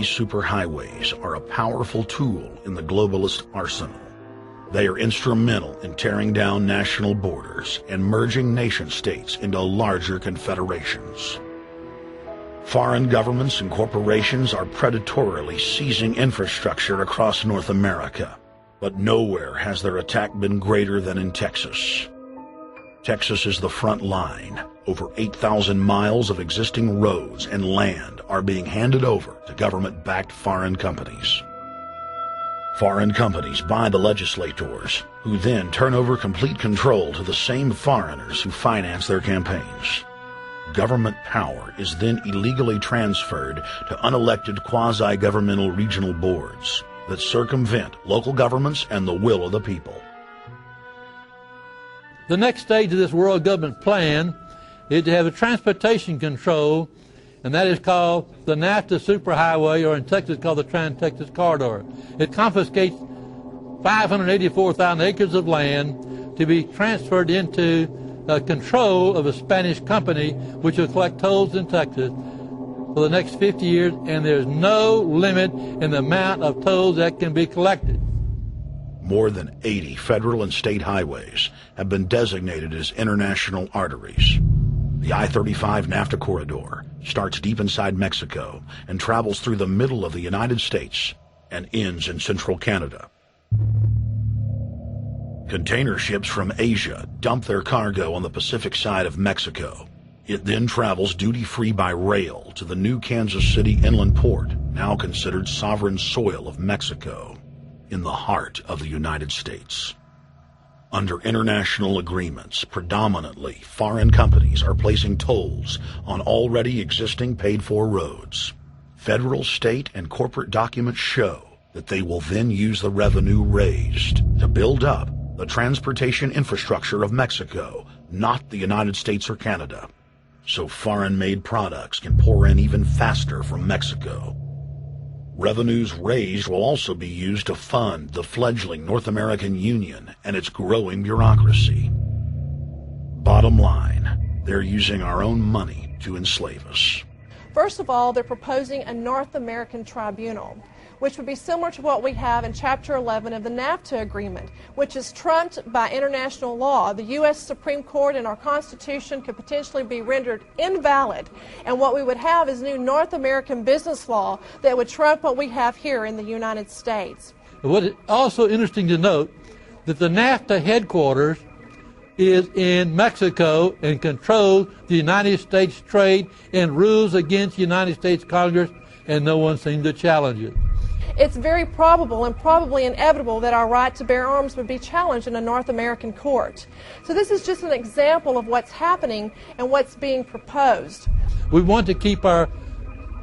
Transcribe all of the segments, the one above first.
superhighways are a powerful tool in the globalist arsenal. They are instrumental in tearing down national borders and merging nation-states into larger confederations. Foreign governments and corporations are predatorily seizing infrastructure across North America, but nowhere has their attack been greater than in Texas. Texas is the front line. Over 8,000 miles of existing roads and land are being handed over to government-backed foreign companies. Foreign companies buy the legislators, who then turn over complete control to the same foreigners who finance their campaigns. Government power is then illegally transferred to unelected quasi-governmental regional boards that circumvent local governments and the will of the people. The next stage of this world government plan is to have a transportation control, and that is called the NAFTA superhighway, or in Texas called the Trans-Texas Corridor. It confiscates 584,000 acres of land to be transferred into control of a Spanish company which will collect tolls in Texas for the next 50 years, and there's no limit in the amount of tolls that can be collected. More than 80 federal and state highways have been designated as international arteries. The I-35 NAFTA corridor starts deep inside Mexico and travels through the middle of the United States and ends in central Canada. Container ships from Asia dump their cargo on the Pacific side of Mexico. It then travels duty-free by rail to the new Kansas City inland port, now considered sovereign soil of Mexico, in the heart of the United States. Under international agreements, predominantly foreign companies are placing tolls on already existing paid-for roads. Federal, state, and corporate documents show that they will then use the revenue raised to build up the transportation infrastructure of Mexico, not the United States or Canada, so foreign-made products can pour in even faster from Mexico. Revenues raised will also be used to fund the fledgling North American Union and its growing bureaucracy. Bottom line, they're using our own money to enslave us. First of all, they're proposing a North American tribunal, which would be similar to what we have in Chapter 11 of the NAFTA agreement, which is trumped by international law. The U.S. Supreme Court and our Constitution could potentially be rendered invalid, and what we would have is new North American business law that would trump what we have here in the United States. What is also interesting to note that the NAFTA headquarters is in Mexico and controls the United States trade and rules against the United States Congress, and no one seemed to challenge it. It's very probable and probably inevitable that our right to bear arms would be challenged in a North American court. So this is just an example of what's happening and what's being proposed. We want to keep our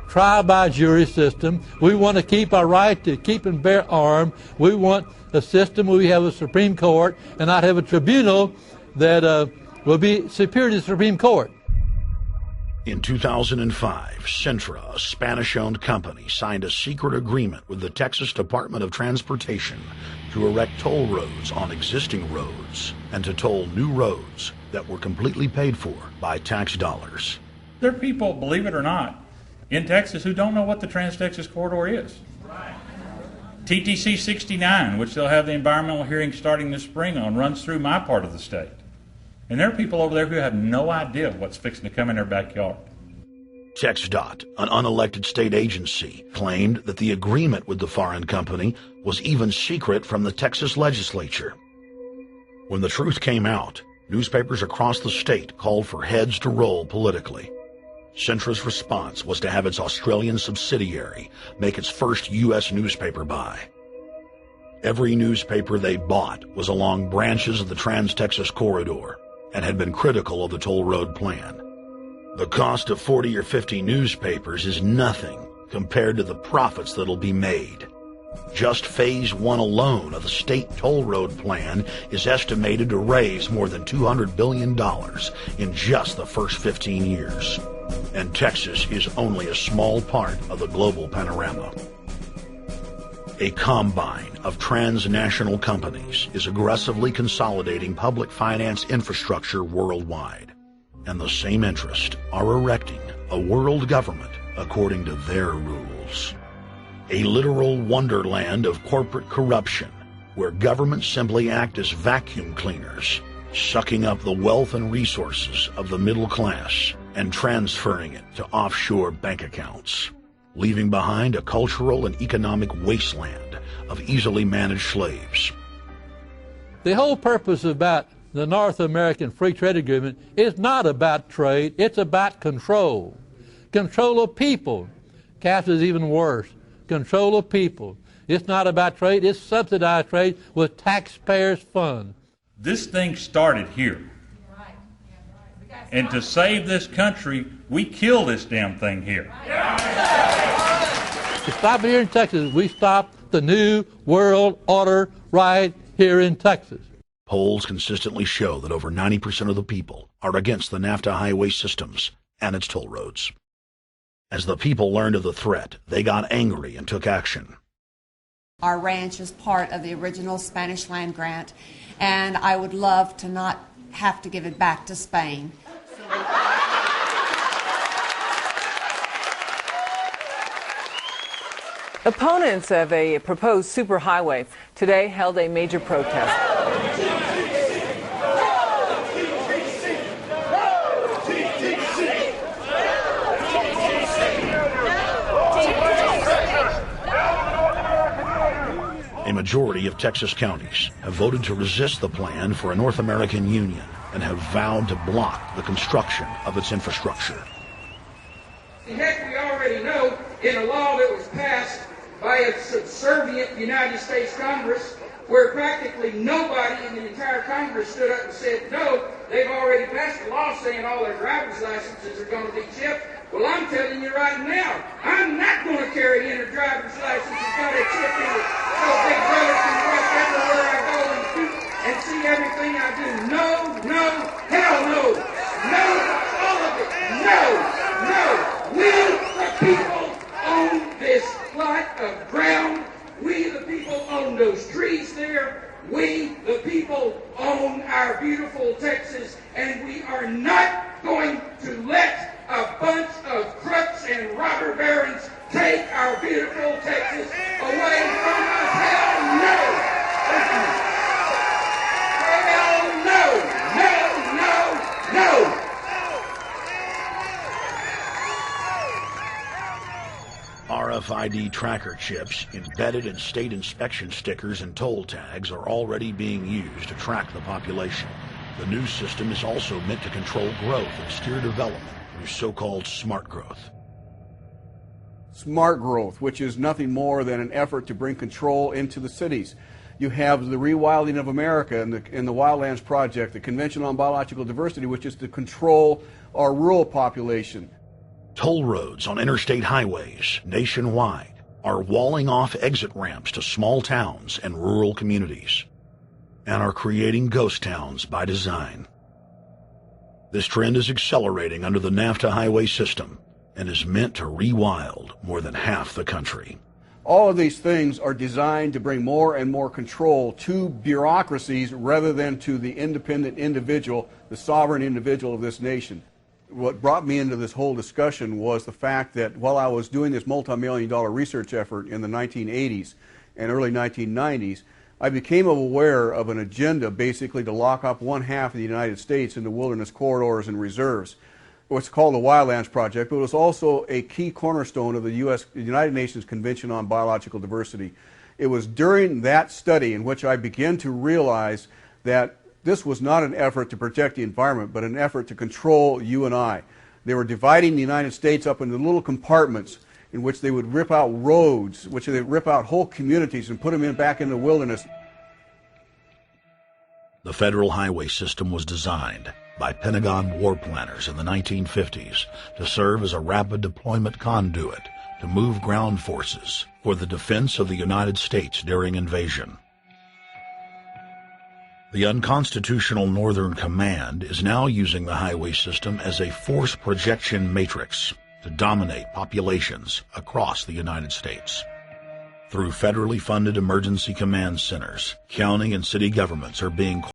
trial by jury system. We want to keep our right to keep and bear arms. We want a system where we have a Supreme Court and not have a tribunal that will be superior to the Supreme Court. In 2005, Centra, a Spanish-owned company, signed a secret agreement with the Texas Department of Transportation to erect toll roads on existing roads and to toll new roads that were completely paid for by tax dollars. There are people, believe it or not, in Texas who don't know what the Trans-Texas Corridor is. TTC 69, which they'll have the environmental hearing starting this spring on, runs through my part of the state. And there are people over there who have no idea what's fixing to come in their backyard. TxDOT, an unelected state agency, claimed that the agreement with the foreign company was even secret from the Texas legislature. When the truth came out, newspapers across the state called for heads to roll politically. Centra's response was to have its Australian subsidiary make its first U.S. newspaper buy. Every newspaper they bought was along branches of the Trans-Texas Corridor and had been critical of the toll road plan. The cost of 40 or 50 newspapers is nothing compared to the profits that'll be made. Just Phase 1 alone of the state toll road plan is estimated to raise more than $200 billion in just the first 15 years. And Texas is only a small part of the global panorama. A combine of transnational companies is aggressively consolidating public finance infrastructure worldwide, and the same interests are erecting a world government according to their rules. a literal wonderland of corporate corruption, where governments simply act as vacuum cleaners, sucking up the wealth and resources of the middle class and transferring it to offshore bank accounts, leaving behind a cultural and economic wasteland of easily managed slaves. The whole purpose about the North American Free Trade Agreement is not about trade, it's about control. Control of people. CAFTA is even worse. Control of people. It's not about trade, it's subsidized trade with taxpayers' funds. This thing started here. And to save this country, we kill this damn thing here. To stop it here in Texas, we stop the New World Order right here in Texas. Polls consistently show that over 90% of the people are against the NAFTA highway systems and its toll roads. As the people learned of the threat, they got angry and took action. Our ranch is part of the original Spanish land grant, and I would love to not have to give it back to Spain. Opponents of a proposed superhighway today held a major protest. A majority of Texas counties have voted to resist the plan for a North American Union and have vowed to block the construction of its infrastructure. Heck, we already know in a law that was passed by a subservient United States Congress, where practically nobody in the entire Congress stood up and said no, they've already passed a law saying all their driver's licenses are going to be chipped. Well, I'm telling you right now, I'm not going to carry in a driver's license that's got a chip in it so Big Brother can watch everywhere I go and shoot and see everything I do. No, no, hell no. No, all of it. No, no. We, the people, own this plot of ground. We, the people, own those trees there. We, the people, own our beautiful Texas, and we are not going to let a bunch of crooks and robber barons take our beautiful Texas away from us. Hell no! Hell no! No, no, no! RFID tracker chips embedded in state inspection stickers and toll tags are already being used to track the population. The new system is also meant to control growth and steer development through so-called smart growth. Smart growth, which is nothing more than an effort to bring control into the cities. You have the rewilding of America and the Wildlands Project, the Convention on Biological Diversity, which is to control our rural population. Toll roads on interstate highways nationwide are walling off exit ramps to small towns and rural communities, and are creating ghost towns by design. This trend is accelerating under the NAFTA highway system and is meant to rewild more than half the country. All of these things are designed to bring more and more control to bureaucracies rather than to the independent individual, the sovereign individual of this nation. What brought me into this whole discussion was the fact that while I was doing this multi-million-dollar research effort in the 1980s and early 1990s, I became aware of an agenda basically to lock up one half of the United States into wilderness corridors and reserves. What's called the Wildlands Project, but it was also a key cornerstone of the United Nations Convention on Biological Diversity. It was during that study in which I began to realize that this was not an effort to protect the environment, but an effort to control you and I. They were dividing the United States up into little compartments in which they would rip out roads, which they would rip out whole communities and put them back in the wilderness. The federal highway system was designed by Pentagon war planners in the 1950s to serve as a rapid deployment conduit to move ground forces for the defense of the United States during invasion. The unconstitutional Northern Command is now using the highway system as a force projection matrix to dominate populations across the United States. Through federally funded emergency command centers, county and city governments are being